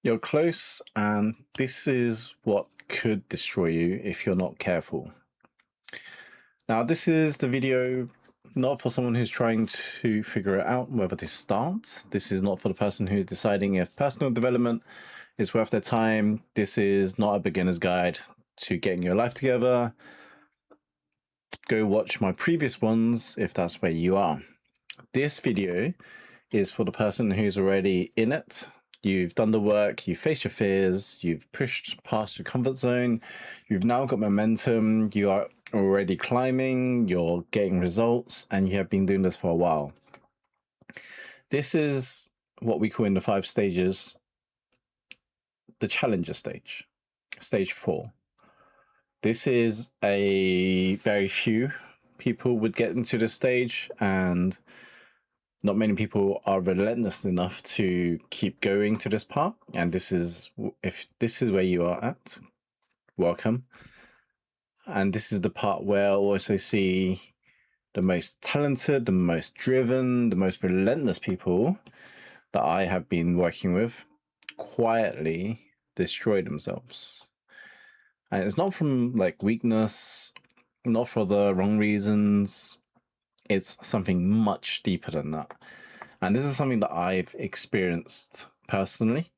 You're close, and this is what could destroy you if you're not careful. Now, this is the video not for someone who's trying to figure it out whether to start. This is not for the person who's deciding if personal development is worth their time. This is not a beginner's guide to getting your life together. Go watch my previous ones if that's where you are. This video is for the person who's already in it. You've done the work, you've faced your fears, you've pushed past your comfort zone, you've now got momentum, you are already climbing, you're getting results, and you have been doing this for a while. This is what we call in the 5 stages the challenger stage, stage 4. This is a very few people would get into this stage, and not many people are relentless enough to keep going to this part. And this is, if this is where you are at, welcome. And this is the part where I also see the most talented, the most driven, the most relentless people that I have been working with quietly destroy themselves. And it's not from like weakness, not for the wrong reasons. It's something much deeper than that. And this is something that I've experienced personally.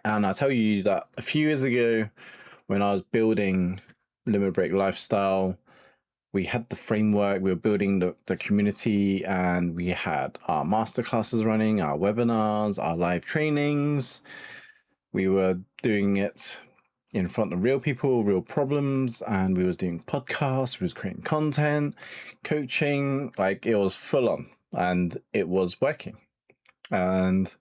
And I'll tell you that a few years ago, when I was building Limit Break Lifestyle, we had the framework, we were building the community, and we had our masterclasses running, our webinars, our live trainings. We were doing it in front of real people, real problems, and we was doing podcasts, we was creating content, coaching, like it was full on, and it was working. And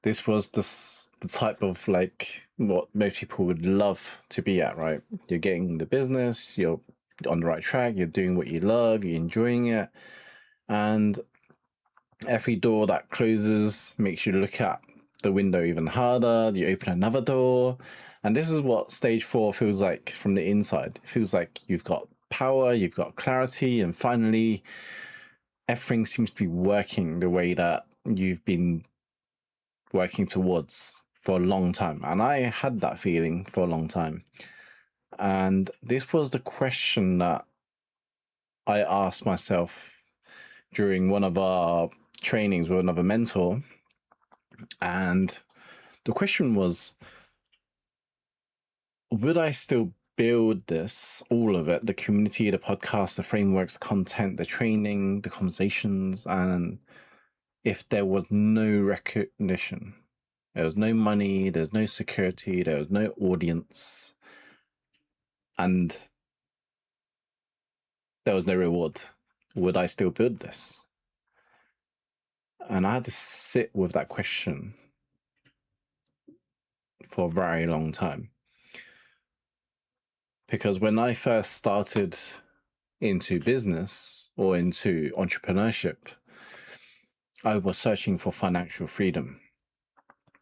this was the type of like what most people would love to be at, right? You're getting the business, you're on the right track, you're doing what you love, you're enjoying it, and every door that closes makes you look at the window even harder. You open another door, and this is what stage 4 feels like from the inside. It feels like you've got power, you've got clarity, and finally everything seems to be working the way that you've been working towards for a long time. And I had that feeling for a long time. And this was the question that I asked myself during one of our trainings with another mentor. And the question was, would I still build this, all of it, the community, the podcast, the frameworks, the content, the training, the conversations, and if there was no recognition, there was no money, there's no security, there was no audience, and there was no reward, would I still build this? And I had to sit with that question for a very long time. Because when I first started into business or into entrepreneurship, I was searching for financial freedom.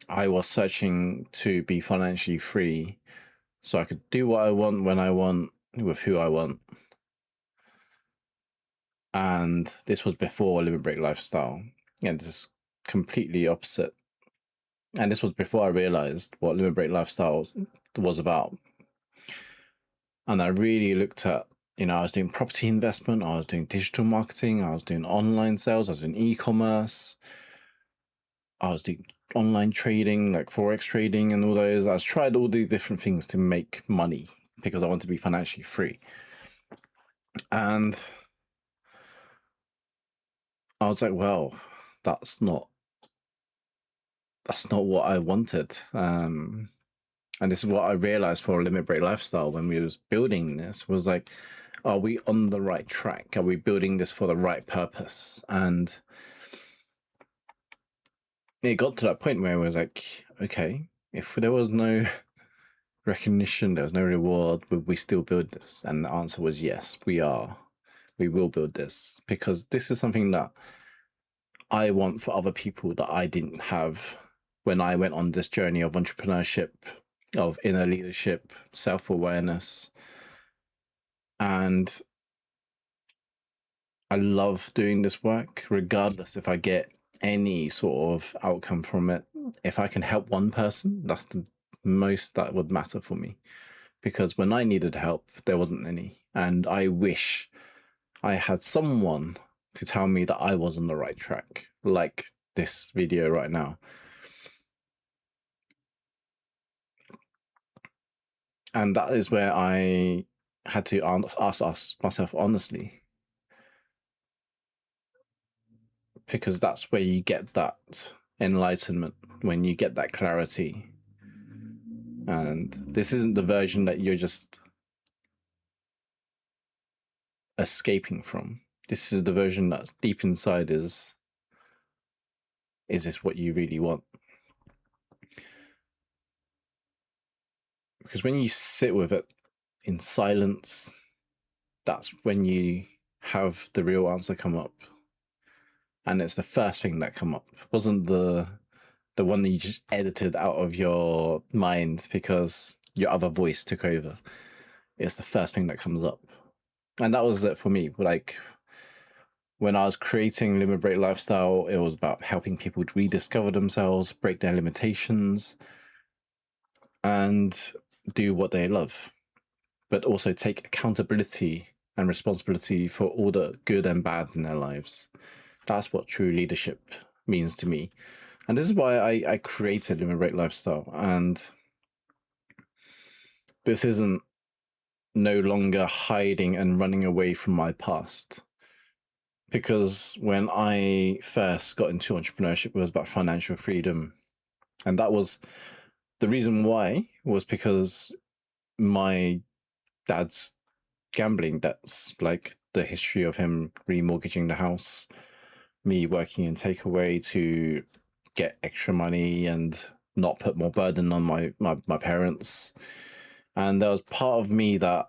I was searching to be financially free so I could do what I want, when I want, with who I want. And this was before Limit Break Lifestyle. And this is completely opposite. And this was before I realized what Limit Break Lifestyle was about. And I really looked at, I was doing property investment, I was doing digital marketing, I was doing online sales, I was doing e-commerce, I was doing online trading, like Forex trading and all those. I was tried all these different things to make money because I wanted to be financially free. And I was like, well, that's not what I wanted. And this is what I realized for Limit Break Lifestyle when we was building this was like, are we on the right track? Are we building this for the right purpose? And it got to that point where it was like, okay, if there was no recognition, there was no reward, would we still build this? And the answer was yes, we are. We will build this because this is something that I want for other people that I didn't have when I went on this journey of entrepreneurship, of inner leadership, self-awareness. And I love doing this work, regardless if I get any sort of outcome from it. if I can help one person, that's the most that would matter for me. Because when I needed help, there wasn't any. And I wish I had someone to tell me that I was on the right track, like this video right now. And that is where I had to ask myself honestly, because that's where you get that enlightenment, when you get that clarity. And this isn't the version that you're just escaping from. This is the version that's deep inside is this what you really want? Because when you sit with it in silence, that's when you have the real answer come up. And it's the first thing that come up. It wasn't the one that you just edited out of your mind because your other voice took over. It's the first thing that comes up. And that was it for me. Like, when I was creating Limit Break Lifestyle, it was about helping people to rediscover themselves, break their limitations, and do what they love, but also take accountability and responsibility for all the good and bad in their lives. That's what true leadership means to me. And this is why I created Limit Break Lifestyle. And this isn't no longer hiding and running away from my past. Because when I first got into entrepreneurship, it was about financial freedom. And that was the reason why, was because my dad's gambling debts, like the history of him remortgaging the house, me working in takeaway to get extra money and not put more burden on my parents. And there was part of me that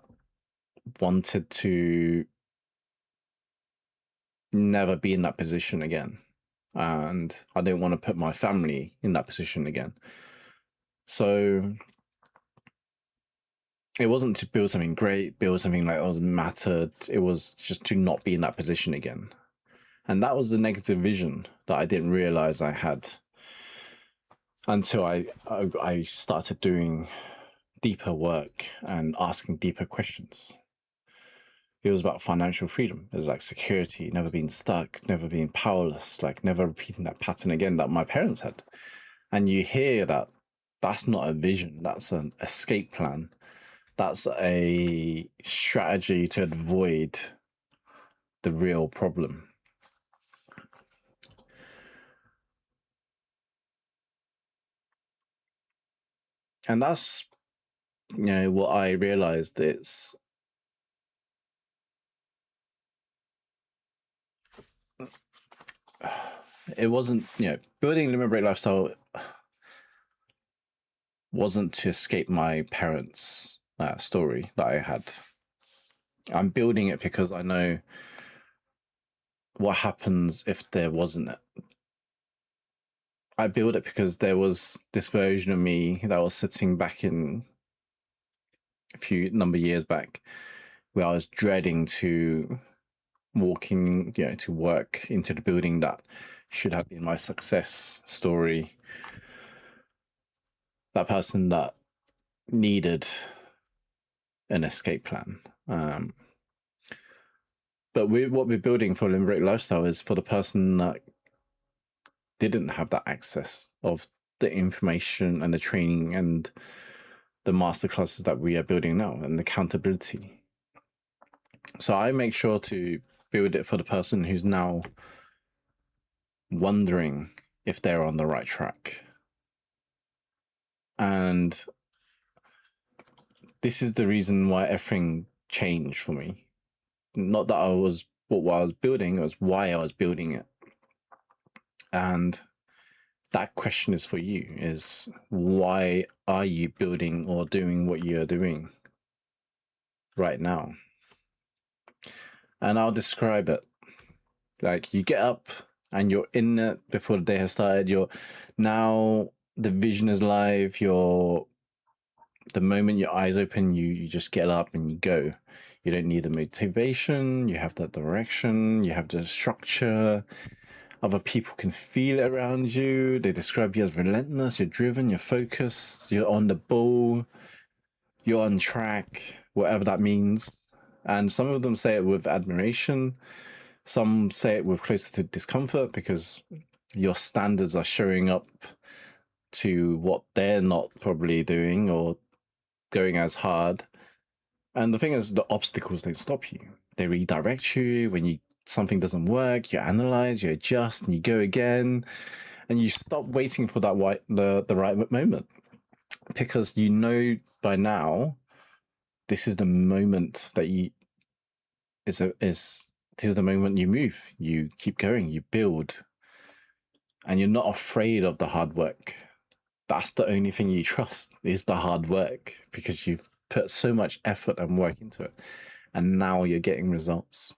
wanted to never be in that position again. And I didn't want to put my family in that position again. So it wasn't to build something great, build something like that mattered. It was just to not be in that position again. And that was the negative vision that I didn't realize I had until I started doing deeper work and asking deeper questions. It was about financial freedom. It was like security, never being stuck, never being powerless, like never repeating that pattern again that my parents had. And you hear that that's not a vision, that's an escape plan. That's a strategy to avoid the real problem. And that's, what I realized. It wasn't, building Limit Break Lifestyle wasn't to escape my parents' story that I had. I'm building it because I know what happens if there wasn't it. I built it because there was this version of me that was sitting back in a few number of years back, where I was dreading to walking, to work into the building that should have been my success story. That person that needed an escape plan. But what we're building for Limit Break Lifestyle is for the person that didn't have that access of the information and the training and the masterclasses that we are building now, and the accountability. So I make sure to build it for the person who's now wondering if they're on the right track. And this is the reason why everything changed for me. Not that I was what I was building, it was why I was building it. And that question is for you, is why are you building or doing what you're doing right now? And I'll describe it. Like, you get up and you're in it before the day has started. You're now, the vision is live. The moment your eyes open, you just get up and you go. You don't need the motivation. You have that direction. You have the structure. Other people can feel it around you. They describe you as relentless, you're driven, you're focused, you're on the ball, you're on track, whatever that means. And some of them say it with admiration. Some say it with closer to discomfort because your standards are showing up to what they're not probably doing or going as hard. And the thing is, the obstacles don't stop you. They redirect you when something doesn't work. You analyze, you adjust, and you go again, and you stop waiting for the right moment because you know by now this is the moment that this is the moment you move. You keep going, you build, and you're not afraid of the hard work. That's the only thing you trust is the hard work because you've put so much effort and work into it, and now you're getting results.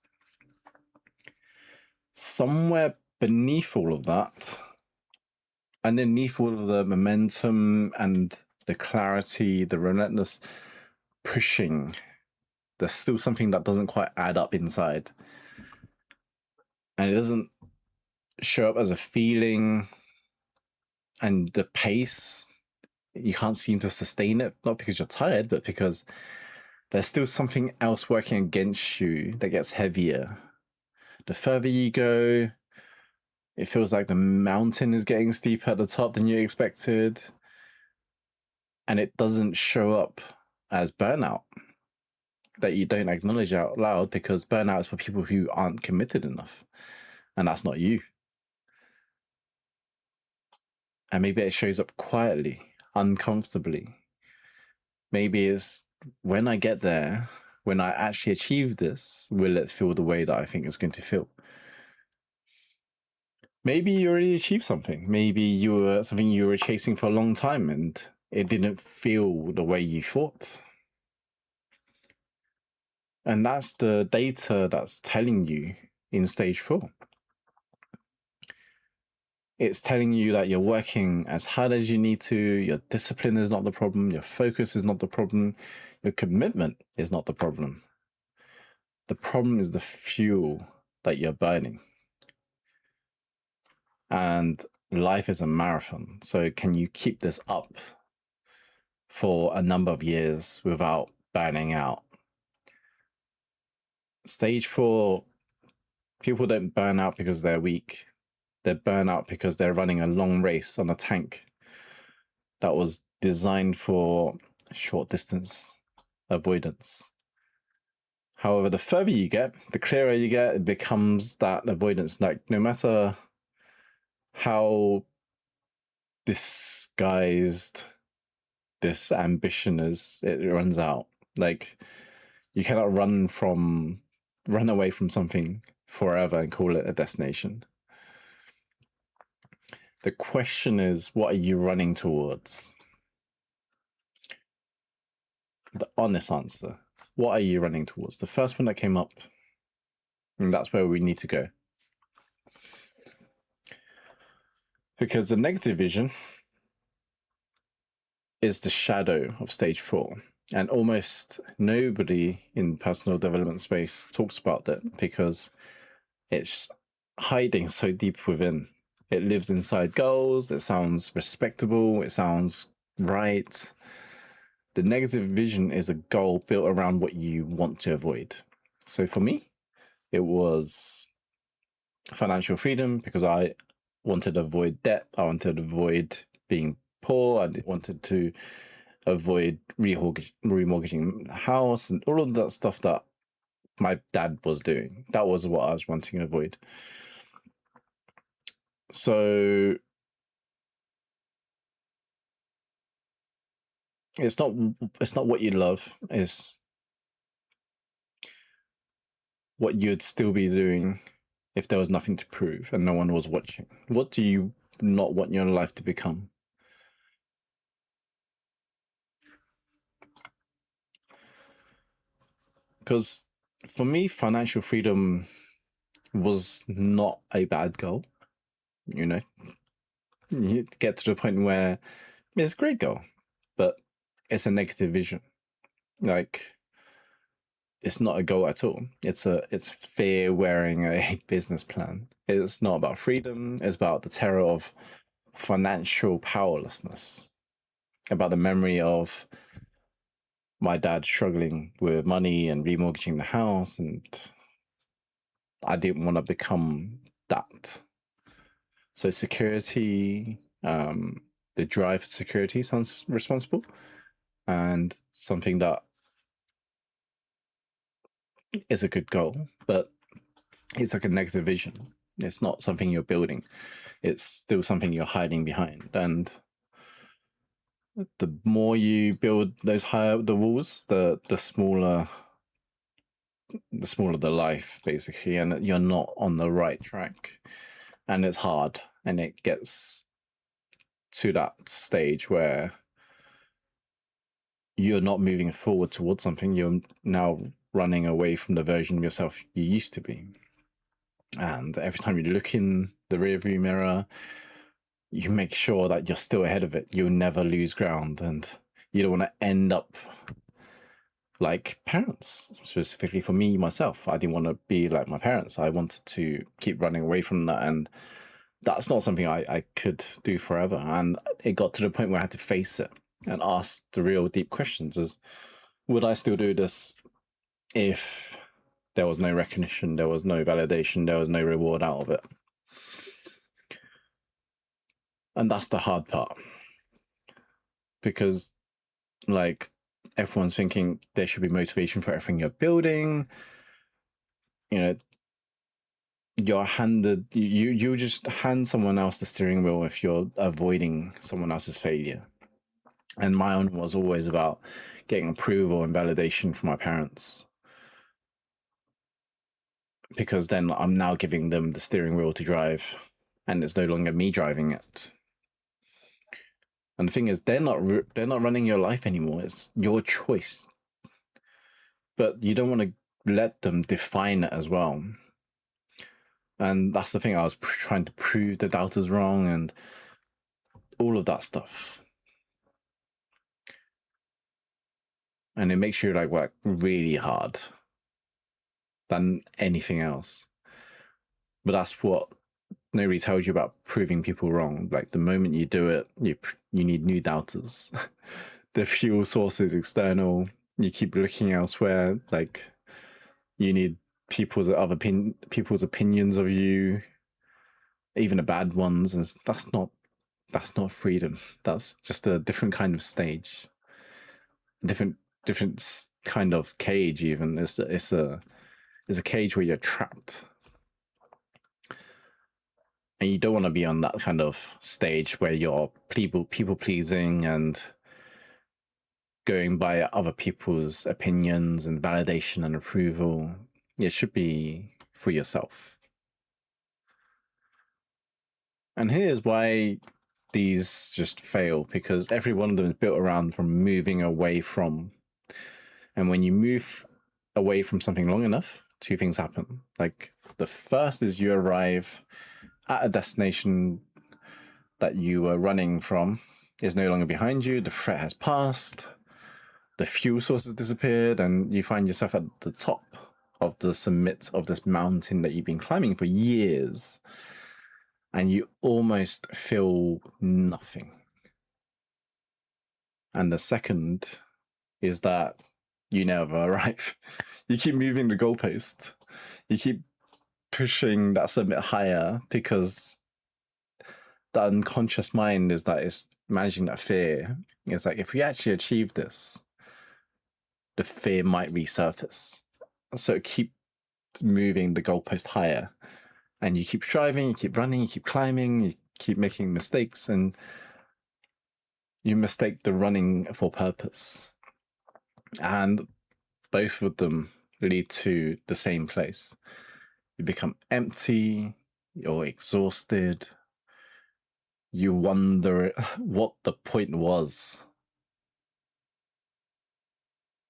Somewhere beneath all of that, underneath all of the momentum and the clarity, the relentless pushing, there's still something that doesn't quite add up inside. And it doesn't show up as a feeling, and the pace, you can't seem to sustain it, not because you're tired, but because there's still something else working against you that gets heavier. The further you go, it feels like the mountain is getting steeper at the top than you expected. And it doesn't show up as burnout that you don't acknowledge out loud because burnout is for people who aren't committed enough. And that's not you. And maybe it shows up quietly, uncomfortably. Maybe it's when I get there, when I actually achieve this, will it feel the way that I think it's going to feel? Maybe you already achieved something. Maybe something you were chasing for a long time and it didn't feel the way you thought. And that's the data that's telling you in stage 4. It's telling you that you're working as hard as you need to, your discipline is not the problem, your focus is not the problem, your commitment is not the problem. The problem is the fuel that you're burning. And life is a marathon. So can you keep this up for a number of years without burning out? Stage 4, people don't burn out because they're weak. They burn out because they're running a long race on a tank that was designed for short distance avoidance. However, the further you get, the clearer you get, it becomes that avoidance. Like, no matter how disguised this ambition is, it runs out. Like, you cannot run away from something forever and call it a destination. The question is, what are you running towards? The honest answer. What are you running towards? The first one that came up, and that's where we need to go. Because the negative vision is the shadow of stage 4. And almost nobody in personal development space talks about that because it's hiding so deep within. It lives inside goals. It sounds respectable. It sounds right. The negative vision is a goal built around what you want to avoid. So for me, it was financial freedom because I wanted to avoid debt. I wanted to avoid being poor. I wanted to avoid remortgaging the house and all of that stuff that my dad was doing. That was what I was wanting to avoid. So it's not what you love, it's what you'd still be doing if there was nothing to prove and no one was watching. What do you not want your life to become? Because for me, financial freedom was not a bad goal. You know, you get to the point where it's a great goal, but it's a negative vision. Like, it's not a goal at all. It's fear wearing a business plan. It's not about freedom. It's about the terror of financial powerlessness, about the memory of my dad struggling with money and remortgaging the house, and I didn't want to become that. So security, the drive for security sounds responsible, and something that is a good goal, but it's like a negative vision. It's not something you're building. It's still something you're hiding behind. And the more you build those higher the walls, the smaller the life, basically, and you're not on the right track. And it's hard, and it gets to that stage where you're not moving forward towards something. You're now running away from the version of yourself you used to be. And every time you look in the rearview mirror, you make sure that you're still ahead of it. You'll never lose ground, and you don't want to end up like parents. Specifically for me, myself, I didn't want to be like my parents. I wanted to keep running away from that, and that's not something I could do forever. And it got to the point where I had to face it and ask the real deep questions: is would I still do this if there was no recognition, there was no validation, there was no reward out of it? And that's the hard part, because like everyone's thinking there should be motivation for everything you're building. You know, you just hand someone else the steering wheel if you're avoiding someone else's failure. And my own was always about getting approval and validation from my parents, because then I'm now giving them the steering wheel to drive, and it's no longer me driving it. And the thing is, they're not running your life anymore. It's your choice, but you don't want to let them define it as well. And that's the thing. I was trying to prove the doubters wrong and all of that stuff. And it makes you like work really hard than anything else. But that's what nobody tells you about proving people wrong. Like the moment you do it, you need new doubters. The fuel source is external. You keep looking elsewhere. Like you need people's opinions of you, even the bad ones, and that's not freedom. That's just a different kind of stage, different kind of cage. Even it's a cage where you're trapped, and you don't want to be on that kind of stage where you're people pleasing and going by other people's opinions and validation and approval. It should be for yourself. And here's why these just fail, because every one of them is built around from moving away from. And when you move away from something long enough, two things happen. Like the first is you arrive at a destination that you were running from is no longer behind you. The threat has passed. The fuel source has disappeared, and you find yourself at the top of the summit of this mountain that you've been climbing for years. And you almost feel nothing. And the second is that you never arrive. You keep moving the goalpost. You keep pushing that summit higher, because the unconscious mind is that it's managing that fear. It's like, if we actually achieve this, the fear might resurface. So keep moving the goalpost higher. And you keep striving, you keep running, you keep climbing, you keep making mistakes, and you mistake the running for purpose. And both of them lead to the same place. You become empty, you're exhausted, you wonder what the point was.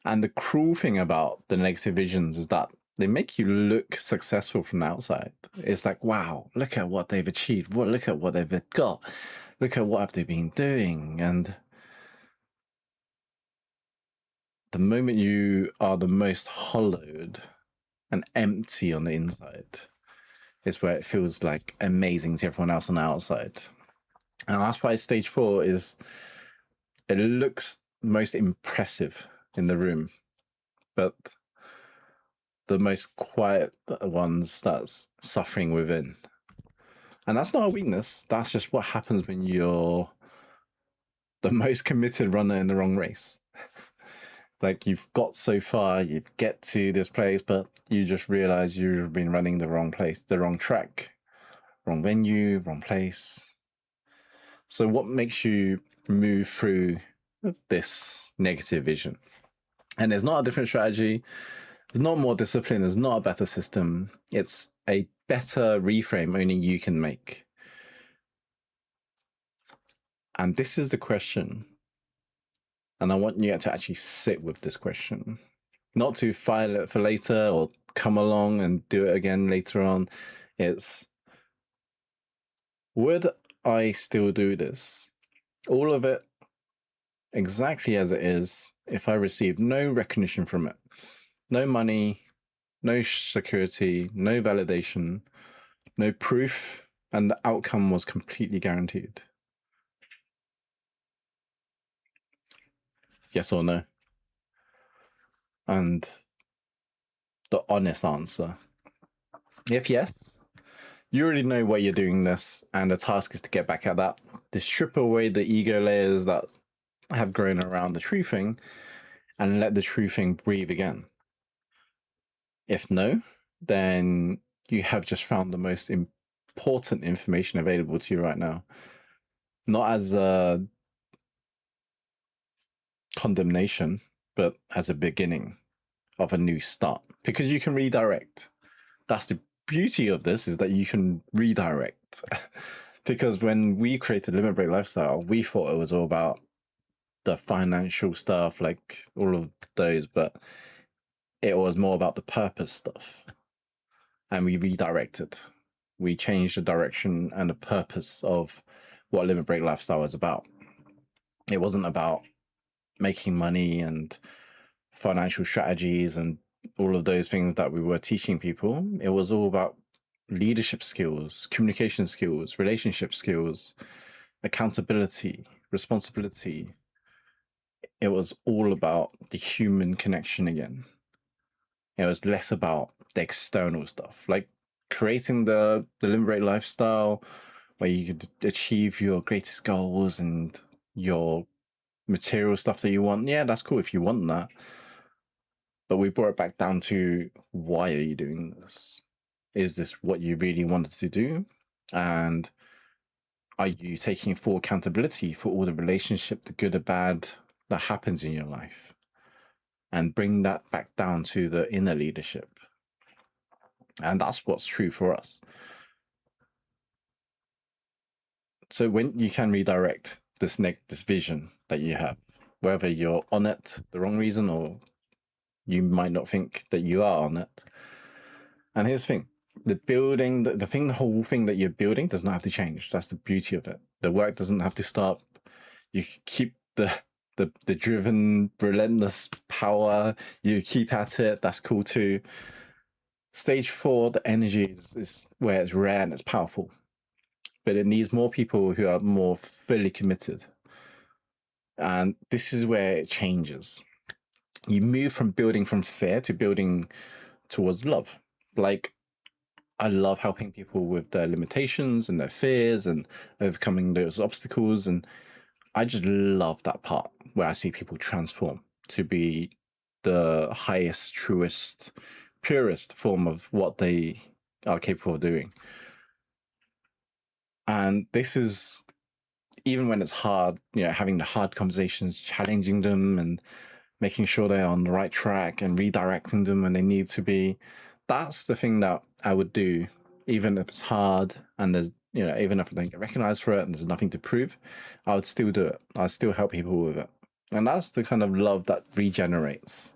And the cruel thing about the negative visions is that they make you look successful from the outside. It's like, wow, look at what they've achieved. Look at what they've got. Look at what have they been doing. And the moment you are the most hollowed and empty on the inside is where it feels like amazing to everyone else on the outside. And that's why stage 4 is, it looks most impressive in the room, but the most quiet ones that's suffering within. And that's not a weakness. That's just what happens when you're the most committed runner in the wrong race. Like, you've got so far, you get to this place, but you just realize you've been running the wrong place, the wrong track, wrong venue, wrong place. So what makes you move through this negative vision? And there's not a different strategy. There's not more discipline. There's not a better system. It's a better reframe only you can make. And this is the question. And I want you to actually sit with this question, not to file it for later or come along and do it again later on. It's, would I still do this? All of it exactly as it is if I received no recognition from it, no money, no security, no validation, no proof, and the outcome was completely guaranteed. Yes or no? And the honest answer, if yes, you already know why you're doing this, and the task is to get back at that, to strip away the ego layers that have grown around the true thing and let the true thing breathe again. If no, then you have just found the most important information available to you right now. Not as a condemnation, but as a beginning of a new start, because you can redirect. That's the beauty of this, is that you can redirect. Because when we created Limit Break Lifestyle, we thought it was all about the financial stuff, like all of those, but it was more about the purpose stuff. And we redirected. We changed the direction and the purpose of what Limit Break Lifestyle is about. It wasn't about making money and financial strategies and all of those things that we were teaching people. It was all about leadership skills, communication skills, relationship skills, accountability, responsibility. It was all about the human connection again. It was less about the external stuff, like creating the Limit Lifestyle where you could achieve your greatest goals and your material stuff that you want. Yeah, that's cool if you want that. But we brought it back down to, why are you doing this? Is this what you really wanted to do? And are you taking full accountability for all the relationship, the good or bad, that happens in your life? And bring that back down to the inner leadership. And that's what's true for us. So when you can redirect this vision that you have, whether you're on it the wrong reason or you might not think that you are on it. And here's the thing, the building, the whole thing that you're building does not have to change. That's the beauty of it. The work doesn't have to stop. You keep the driven, relentless power. You keep at it. That's cool too. Stage 4, the energy is where it's rare and it's powerful. But it needs more people who are more fully committed. And this is where it changes. You move from building from fear to building towards love. Like, I love helping people with their limitations and their fears and overcoming those obstacles. And I just love that part where I see people transform to be the highest, truest, purest form of what they are capable of doing. And this is, even when it's hard, having the hard conversations, challenging them and making sure they're on the right track and redirecting them when they need to be. That's the thing that I would do, even if it's hard and there's, even if I don't get recognized for it and there's nothing to prove, I would still do it. I'd still help people with it. And that's the kind of love that regenerates.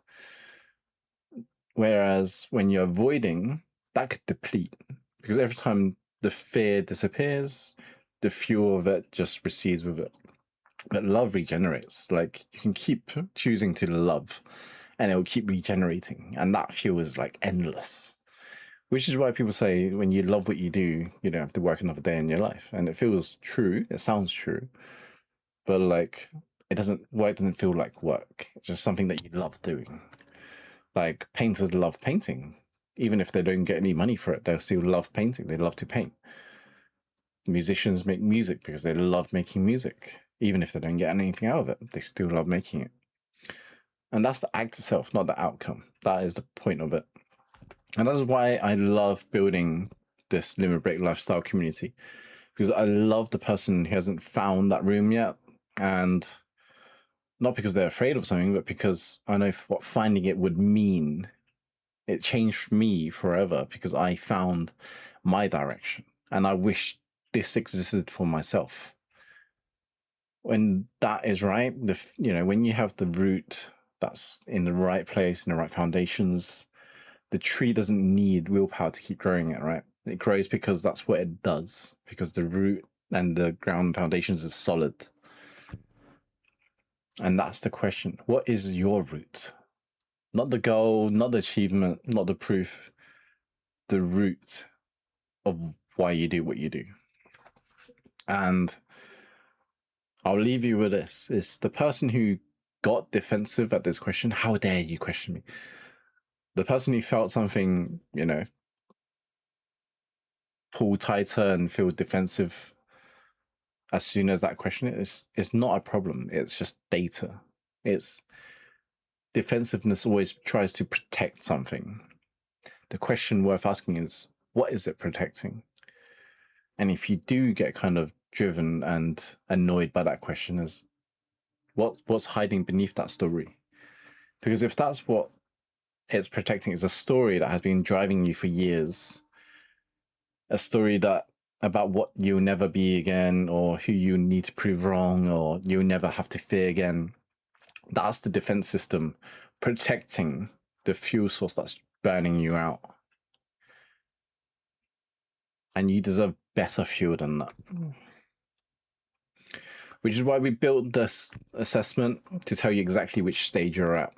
Whereas when you're avoiding, that could deplete, because every time the fear disappears, the fuel of it just recedes with it. But love regenerates. Like, you can keep choosing to love and it will keep regenerating. And that feels like endless. Which is why people say when you love what you do, you don't have to work another day in your life. And it feels true. It sounds true. But like, work doesn't feel like work. It's just something that you love doing. Like, painters love painting. Even if they don't get any money for it, they'll still love painting. They love to paint. Musicians make music because they love making music. Even if they don't get anything out of it, they still love making it. And that's the act itself, not the outcome. That is the point of it. And that's why I love building this Limit Break lifestyle community, because I love the person who hasn't found that room yet. And not because they're afraid of something, but because I know what finding it would mean. It changed me forever because I found my direction. And I wish this existed for myself. When that is right, when you have the root that's in the right place, in the right foundations, the tree doesn't need willpower to keep growing it, right? It grows because that's what it does, because the root and the ground foundations is solid. And that's the question. What is your root? Not the goal, not the achievement, not the proof, the root of why you do what you do. And I'll leave you with this. It's the person who got defensive at this question. How dare you question me? The person who felt something, pull tighter and feel defensive as soon as that question is, it's not a problem. It's just data. It's defensiveness always tries to protect something. The question worth asking is, what is it protecting? And if you do get kind of driven and annoyed by that question, is what's hiding beneath that story? Because if that's what it's protecting, is a story that has been driving you for years, a story about what you'll never be again, or who you need to prove wrong, or you'll never have to fear again. That's the defense system protecting the fuel source that's burning you out. And you deserve better fuel than that. Which is why we built this assessment to tell you exactly which stage you're at.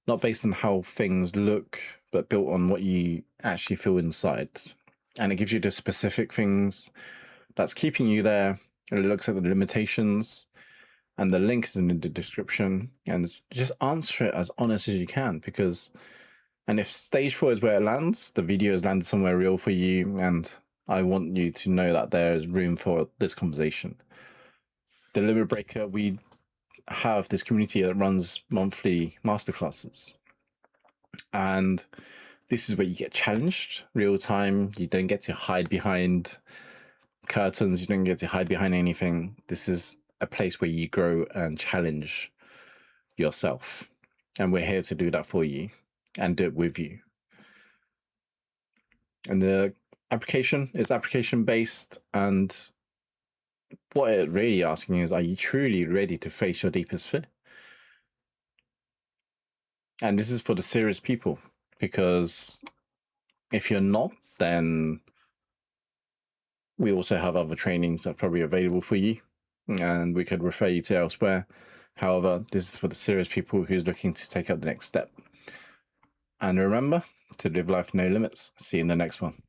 Not based on how things look, but built on what you actually feel inside. And it gives you the specific things that's keeping you there. And it looks at the limitations. And the link is in the description. And just answer it as honest as you can. And if stage 4 is where it lands, the video has landed somewhere real for you. And I want you to know that there is room for this conversation. The Limit Breaker, we have this community that runs monthly masterclasses. And this is where you get challenged real time. You don't get to hide behind curtains. You don't get to hide behind anything. This is a place where you grow and challenge yourself. And we're here to do that for you and do it with you. And the application is application based. And what it's really asking is, are you truly ready to face your deepest fear? And this is for the serious people, because if you're not, then we also have other trainings that are probably available for you, and we could refer you to elsewhere. However, this is for the serious people who's looking to take up the next step. And remember to live life no limits. See you in the next one.